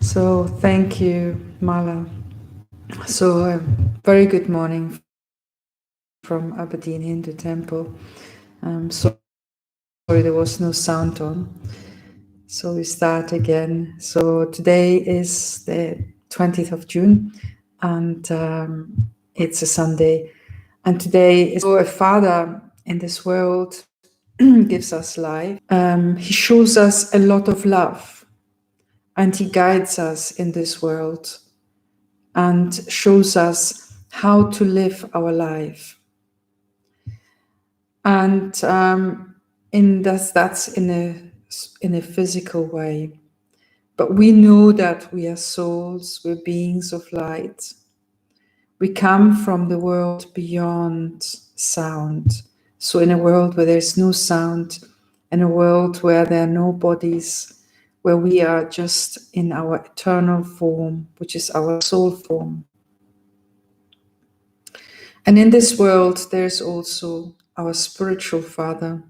So thank you, Mala. So very good morning from Aberdeen.Hindu Temple. Sorry there was no sound on. So we start again. So today is the 20th of June and it's a Sunday. And today is a Father in this world gives us life. He shows us a lot of love and he guides us in this world and shows us how to live our life. And that's in a physical way. But we know that we are souls, we're beings of light. We come from the world beyond sound. So in a world where there's no sound, in a world where there are no bodies, where we are just in our eternal form, which is our soul form. And in this world, there's also our spiritual Father,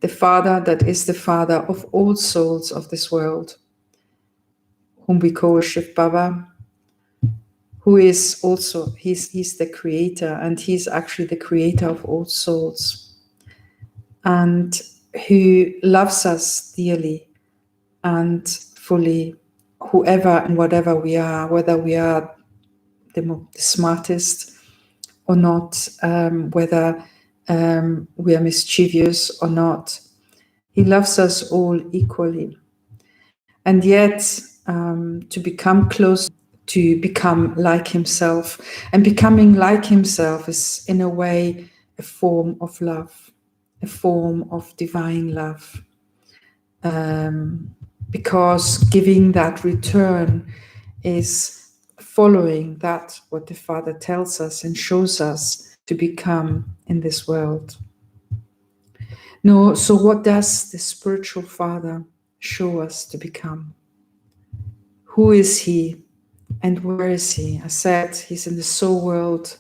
the Father that is the Father of all souls of this world, whom we call Shiv Baba, who is also, he's the creator, and he's actually the creator of all souls, and who loves us dearly and fully, whoever and whatever we are, whether we are the smartest or not, whether we are mischievous or not. He loves us all equally. And yet, to become close, to become like himself, and becoming like himself is in a way a form of love, a form of divine love. Because giving that return is following that what the Father tells us and shows us to become in this world. No, so what does the spiritual Father show us to become? Who is he and where is he? I said he's in the soul world,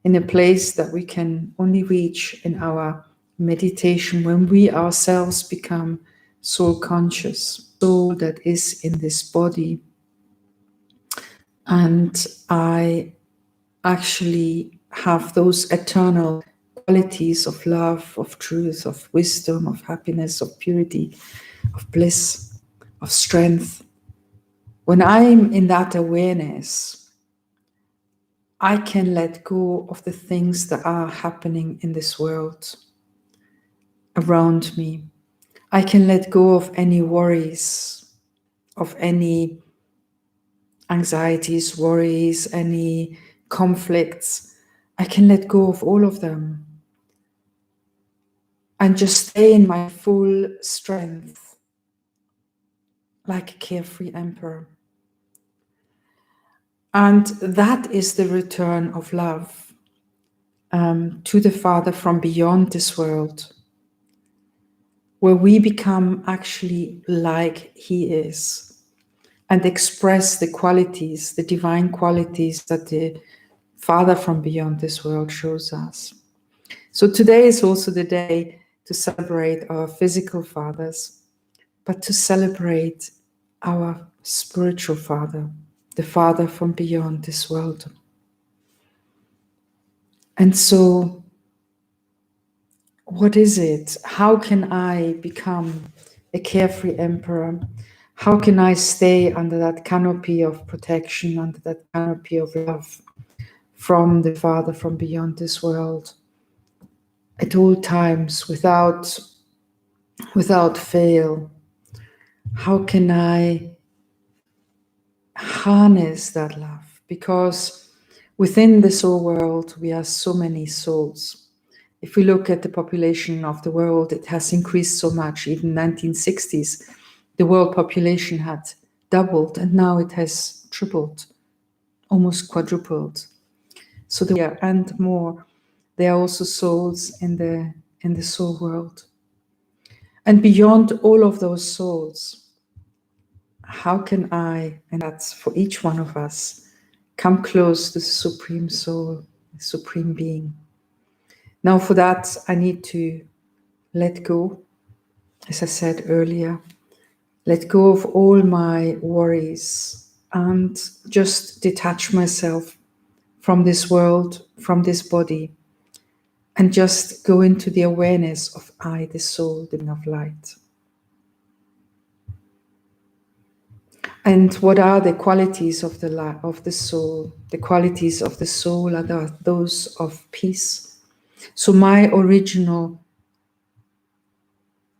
in a place that we can only reach in our meditation when we ourselves become soul conscious, soul that is in this body. And I actually have those eternal qualities of love, of truth, of wisdom, of happiness, of purity, of bliss, of strength. When I'm in that awareness, I can let go of the things that are happening in this world around me. I can let go of any worries, of any anxieties, worries, any conflicts. I can let go of all of them and just stay in my full strength like a carefree emperor. And that is the return of love to the Father from beyond this world, where we become actually like he is and express the qualities, the divine qualities that the Father from beyond this world shows us. So today is also the day to celebrate our physical fathers, but to celebrate our spiritual Father, the Father from beyond this world. And so, what is it? How can I become a carefree emperor? How can I stay under that canopy of protection, under that canopy of love from the Father from beyond this world at all times, without fail? How can I harness that love? Because within the soul world, we are so many souls. If we look at the population of the world, it has increased so much. Even 1960s, the world population had doubled, and now it has tripled, almost quadrupled. So there and more. There are also souls in the soul world. And beyond all of those souls, how can I, and that's for each one of us, come close to the Supreme Soul, the Supreme Being? Now for that, I need to let go, as I said earlier, let go of all my worries, and just detach myself from this world, from this body, and just go into the awareness of I, the soul, the being of light. And what are the qualities of the soul? The qualities of the soul are those of peace. So my original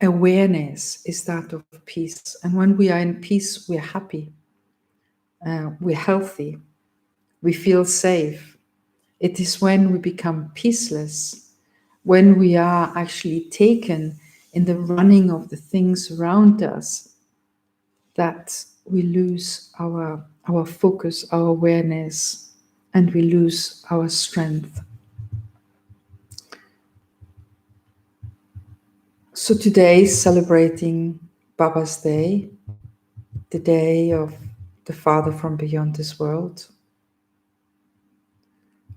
awareness is that of peace. And when we are in peace, we're happy, we're healthy, we feel safe. It is when we become peaceless, when we are actually taken in the running of the things around us, that we lose our focus, our awareness, and we lose our strength. So today is celebrating Baba's Day, the day of the Father from beyond this world,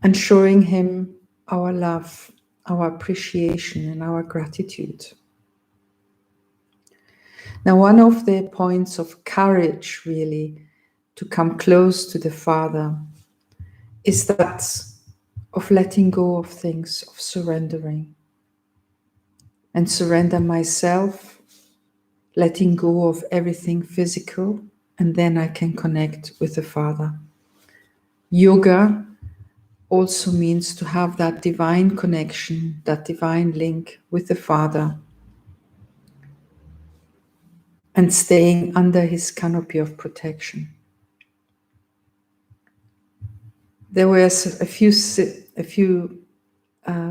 and showing him our love, our appreciation, and our gratitude. Now, one of the points of courage, really, to come close to the Father is that of letting go of things, of surrendering. And surrender myself, letting go of everything physical, and then I can connect with the Father. Yoga also means to have that divine connection, that divine link with the Father, and staying under his canopy of protection. There were a few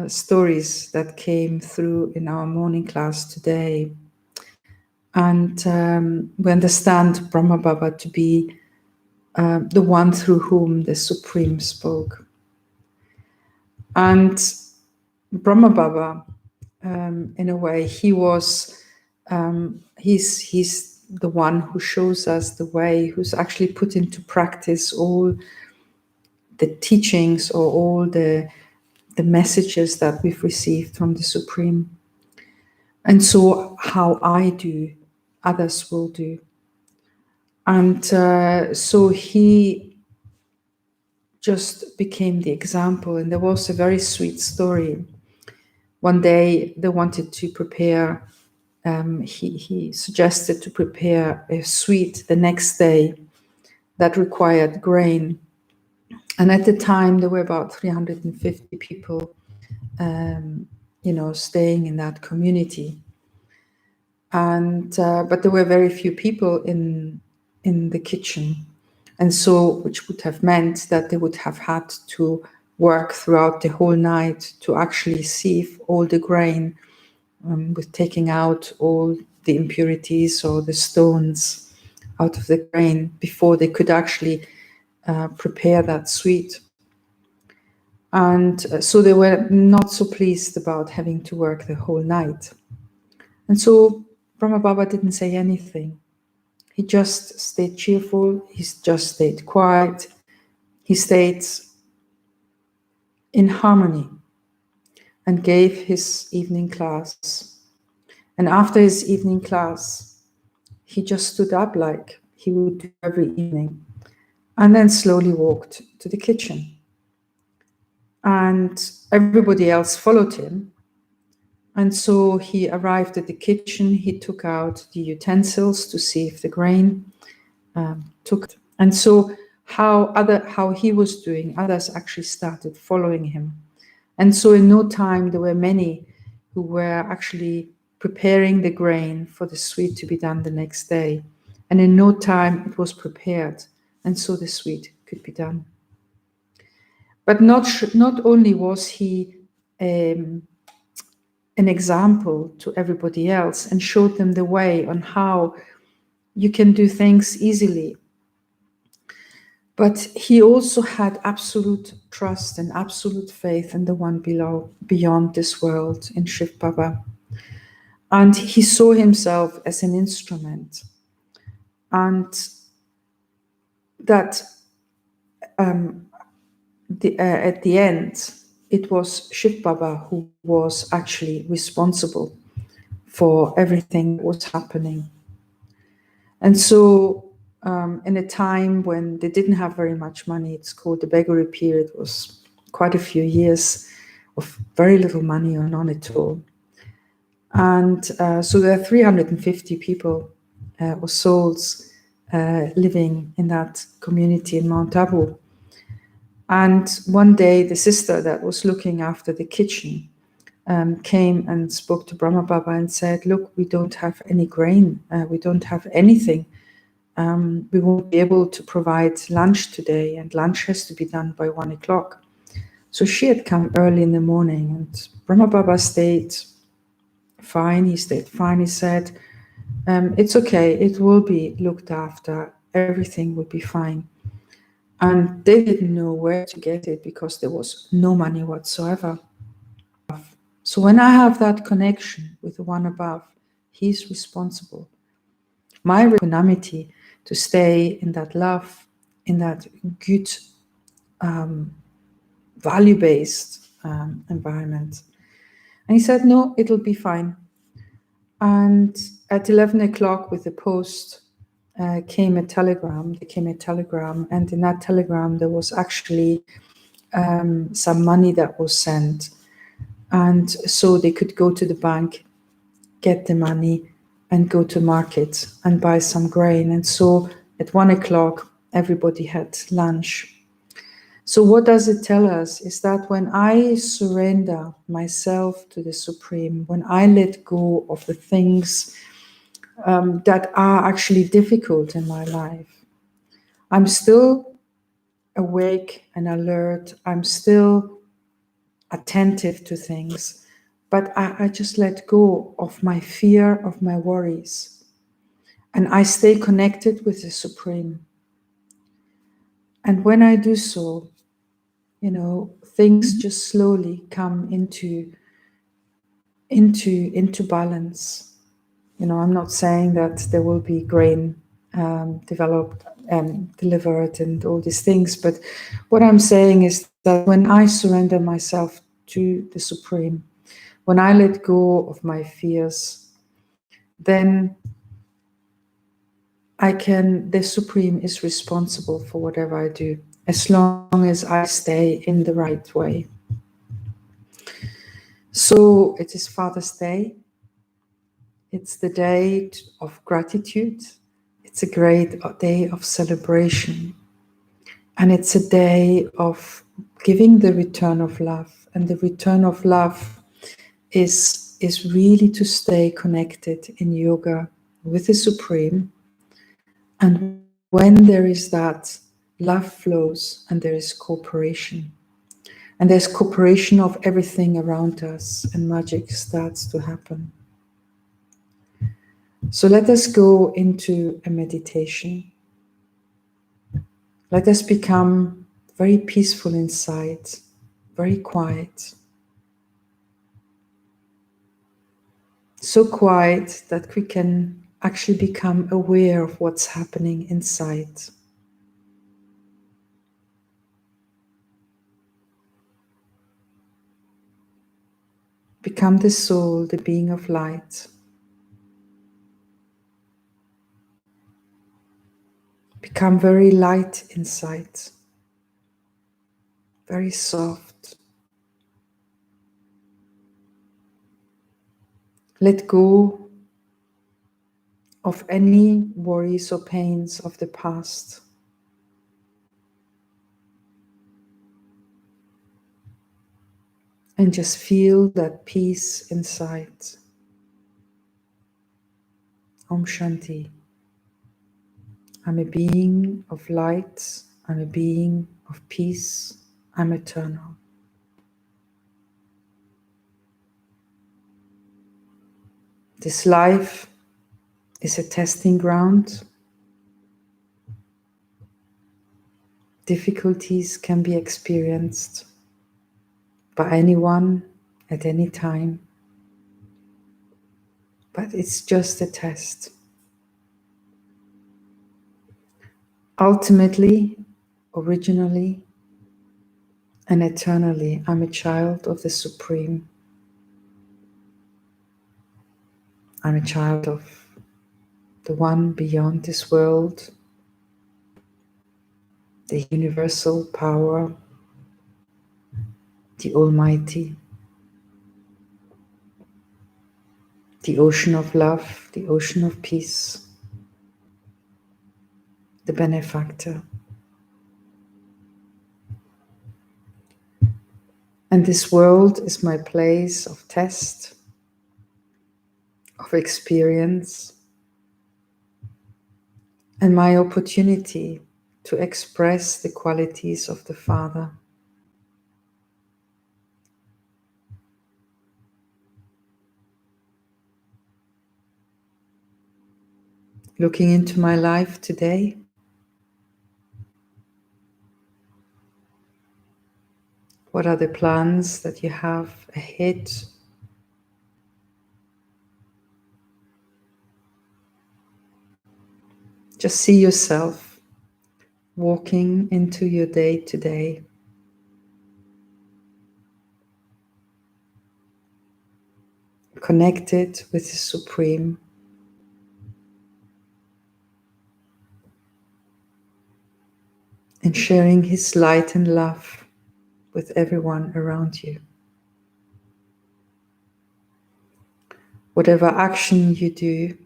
stories that came through in our morning class today. And we understand Brahma Baba to be the one through whom the Supreme spoke. And Brahma Baba, in a way, he's the one who shows us the way, who's actually put into practice all the teachings or all the messages that we've received from the Supreme. And so how I do, others will do. And so he just became the example. And there was a very sweet story. One day they wanted to prepare, he suggested to prepare a sweet the next day that required grain. And at the time there were about 350 people, staying in that community. And but there were very few people in the kitchen. And so, which would have meant that they would have had to work throughout the whole night to actually sieve all the grain, with taking out all the impurities or the stones out of the grain before they could actually prepare that sweet. And so they were not so pleased about having to work the whole night. And so Brahma Baba didn't say anything. He just stayed cheerful, he just stayed quiet, he stayed in harmony and gave his evening class. And after his evening class, he just stood up like he would do every evening and then slowly walked to the kitchen. And everybody else followed him. And so he arrived at the kitchen, he took out the utensils to sieve the grain, and so how he was doing, others actually started following him. And so in no time, there were many who were actually preparing the grain for the sweet to be done the next day. And in no time, it was prepared. And so the sweet could be done. But not only was he an example to everybody else and showed them the way on how you can do things easily, but he also had absolute trust and absolute faith in the one beyond this world, in Shiv Baba. And he saw himself as an instrument. And that at the end, it was Shiv Baba who was actually responsible for everything that was happening. And so in a time when they didn't have very much money. It's called the beggary period. It was quite a few years of very little money or none at all. And so there are 350 people or souls living in that community in Mount Abu. And one day the sister that was looking after the kitchen came and spoke to Brahma Baba and said, look, we don't have any grain. We don't have anything. We won't be able to provide lunch today, and lunch has to be done by 1 o'clock. So she had come early in the morning, and Brahma Baba stayed fine. He stayed fine. He said, it's okay. It will be looked after. Everything will be fine. And they didn't know where to get it because there was no money whatsoever. So when I have that connection with the one above, he's responsible. My equanimity to stay in that love, in that good, value-based environment. And he said, no, it'll be fine. And at 11 o'clock with the post came a telegram. There came a telegram, and in that telegram there was actually some money that was sent. And so they could go to the bank, get the money, and go to market and buy some grain. And so at 1 o'clock, everybody had lunch. So what does it tell us is that when I surrender myself to the Supreme, when I let go of the things that are actually difficult in my life, I'm still awake and alert. I'm still attentive to things, but I just let go of my fear, of my worries, and I stay connected with the Supreme. And when I do so, things just slowly come into balance. I'm not saying that there will be grain developed and delivered and all these things, but what I'm saying is that when I surrender myself to the Supreme, when I let go of my fears, then the Supreme is responsible for whatever I do, as long as I stay in the right way. So it is Father's Day. It's the day of gratitude. It's a great day of celebration. And it's a day of giving the return of love. And the return of love is really to stay connected in yoga with the Supreme. And when there is that, love flows and there is cooperation. And there's cooperation of everything around us, and magic starts to happen. So let us go into a meditation. Let us become very peaceful inside, very quiet. So quiet that we can actually become aware of what's happening inside. Become the soul, the being of light. Become very light inside, very soft. Let go of any worries or pains of the past. And just feel that peace inside. Om Shanti. I'm a being of light. I'm a being of peace. I'm eternal. This life is a testing ground. Difficulties can be experienced by anyone at any time. But it's just a test. Ultimately, originally, and eternally, I'm a child of the Supreme. I'm a child of the one beyond this world, the universal power, the Almighty, the ocean of love, the ocean of peace, the benefactor. And this world is my place of test, of experience, and my opportunity to express the qualities of the Father. Looking into my life today, what are the plans that you have ahead? Just see yourself walking into your day today, connected with the Supreme, and sharing His light and love with everyone around you. Whatever action you do,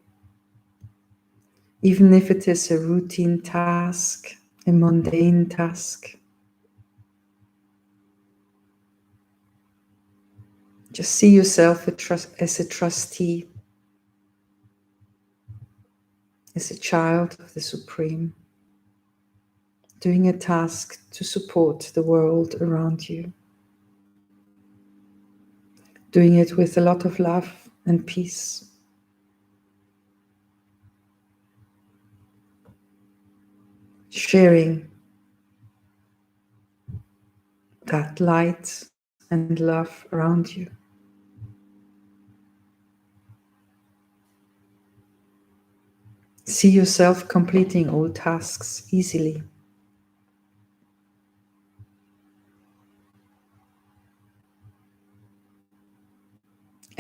even if it is a routine task, a mundane task, just see yourself as a trustee, as a child of the Supreme, doing a task to support the world around you, doing it with a lot of love and peace. Sharing that light and love around you. See yourself completing all tasks easily.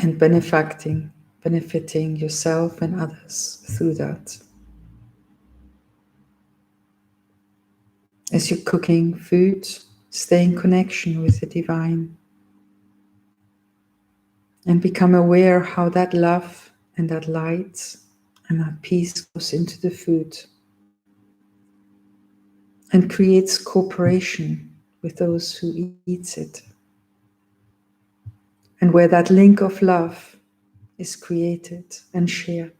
And benefiting yourself and others through that. As you're cooking food, stay in connection with the divine and become aware how that love and that light and that peace goes into the food and creates cooperation with those who eat it. And where that link of love is created and shared.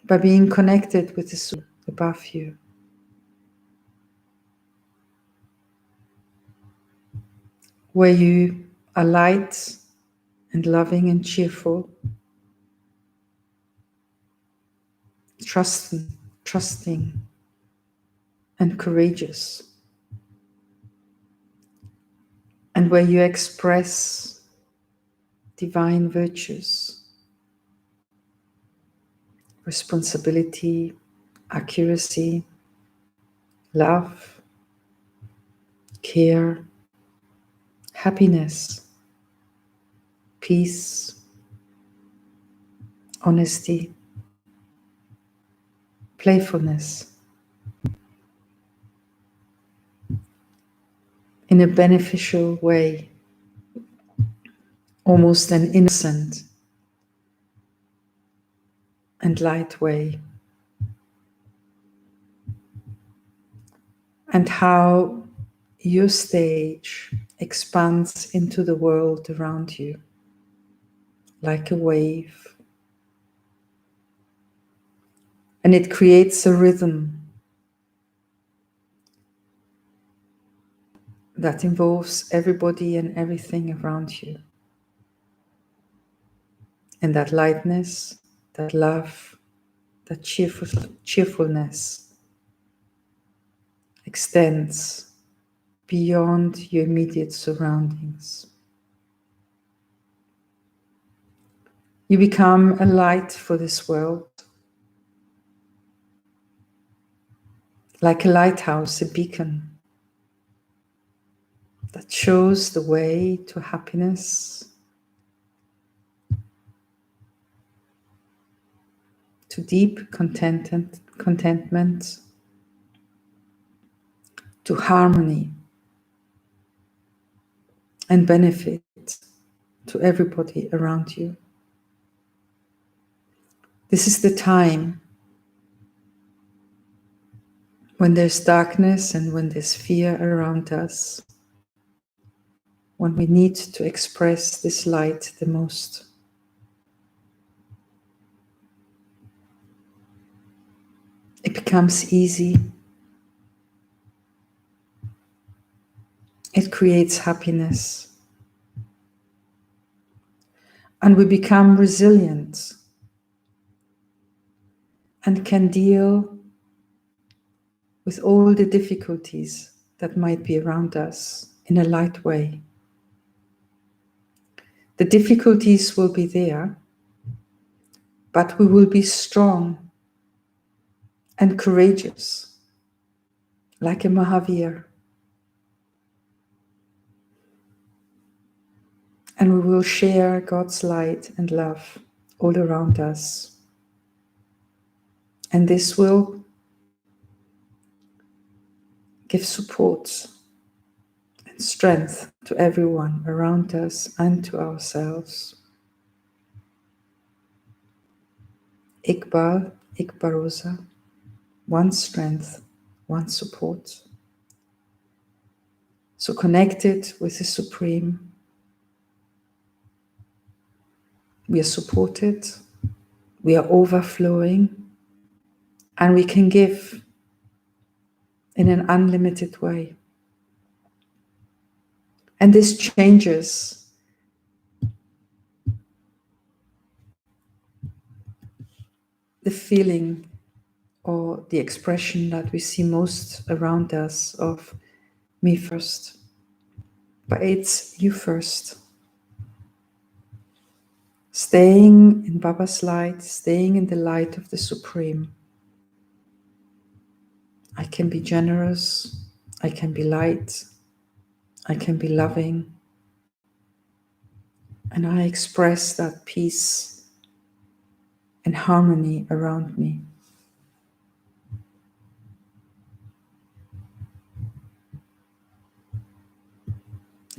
By being connected with the soul above you. Where you are light and loving and cheerful, trusting and courageous. And where you express divine virtues, responsibility, accuracy, love, care, happiness, peace, honesty, playfulness, in a beneficial way, almost an innocent and light way. And how your stage expands into the world around you like a wave. And it creates a rhythm that involves everybody and everything around you. And that lightness, that love, that cheerfulness extends beyond your immediate surroundings. You become a light for this world, like a lighthouse, a beacon that shows the way to happiness, to deep contentment, to harmony and benefit to everybody around you. This is the time when there's darkness and when there's fear around us, when we need to express this light the most. It becomes easy. It creates happiness. And we become resilient and can deal with all the difficulties that might be around us in a light way. The difficulties will be there, but we will be strong and courageous, like a Mahavir. And we will share God's light and love all around us. And this will give support and strength to everyone around us and to ourselves. Iqbal, Iqbarosa, one strength, one support. So connected with the Supreme, we are supported, we are overflowing, and we can give in an unlimited way. And this changes the feeling or the expression that we see most around us of me first. But it's you first. Staying in Baba's light, staying in the light of the Supreme. I can be generous, I can be light, I can be loving, and I express that peace and harmony around me.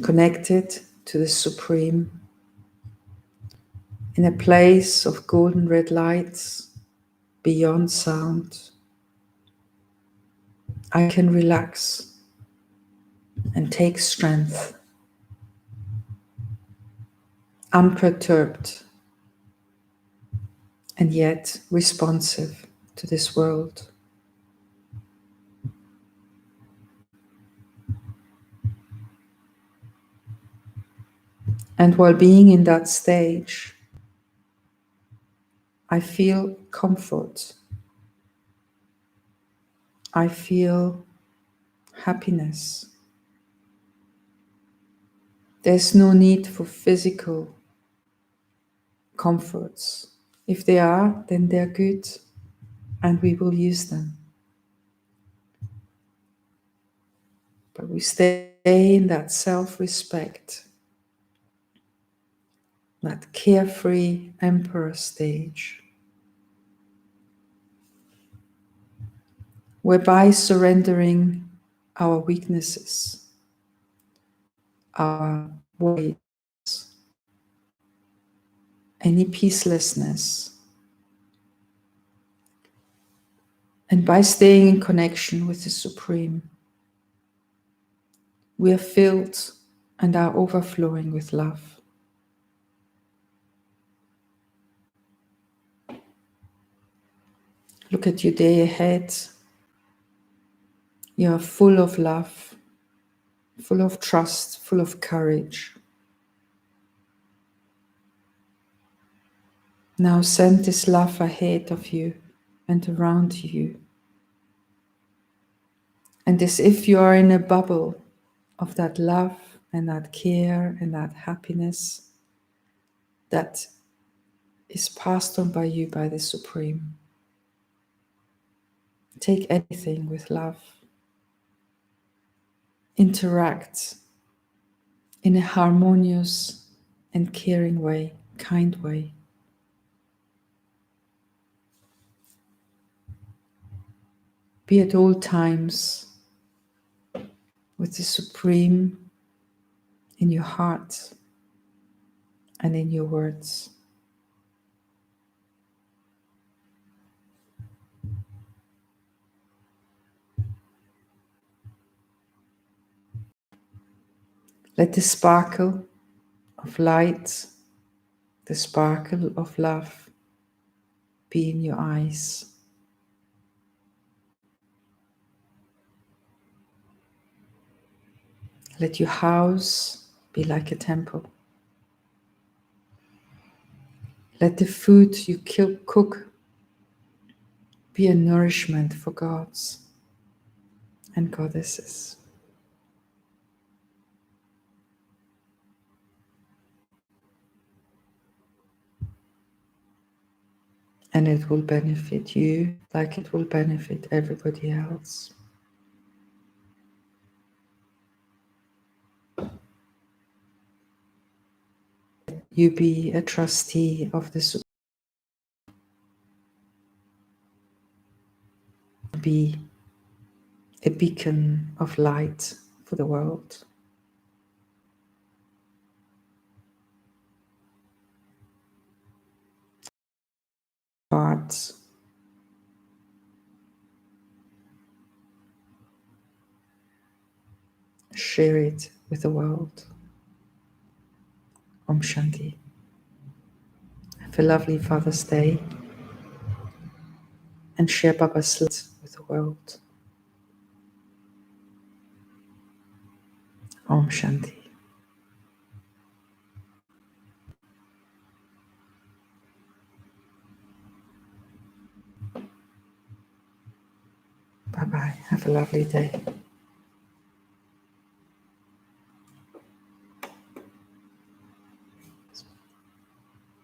Connected to the Supreme, in a place of golden red lights, beyond sound, I can relax and take strength, unperturbed, and yet responsive to this world. And while being in that stage, I feel comfort. I feel happiness. There's no need for physical comforts. If they are, then they're good, and we will use them. But we stay in that self-respect, that carefree emperor stage, whereby surrendering our weaknesses, our worries, any peacelessness, and by staying in connection with the Supreme, we are filled and are overflowing with love. Look at your day ahead. You are full of love, full of trust, full of courage. Now send this love ahead of you and around you. And as if you are in a bubble of that love and that care and that happiness that is passed on by you by the Supreme. Take anything with love. Interact in a harmonious and caring way, kind way. Be at all times with the Supreme in your heart and in your words. Let the sparkle of light, the sparkle of love be in your eyes. Let your house be like a temple. Let the food you cook be a nourishment for gods and goddesses. And it will benefit you like it will benefit everybody else. You be a trustee of the be a beacon of light for the world. Hearts. Share it with the world. Om Shanti. Have a lovely Father's Day and share Baba's light with the world. Om Shanti. Bye bye. Have a lovely day.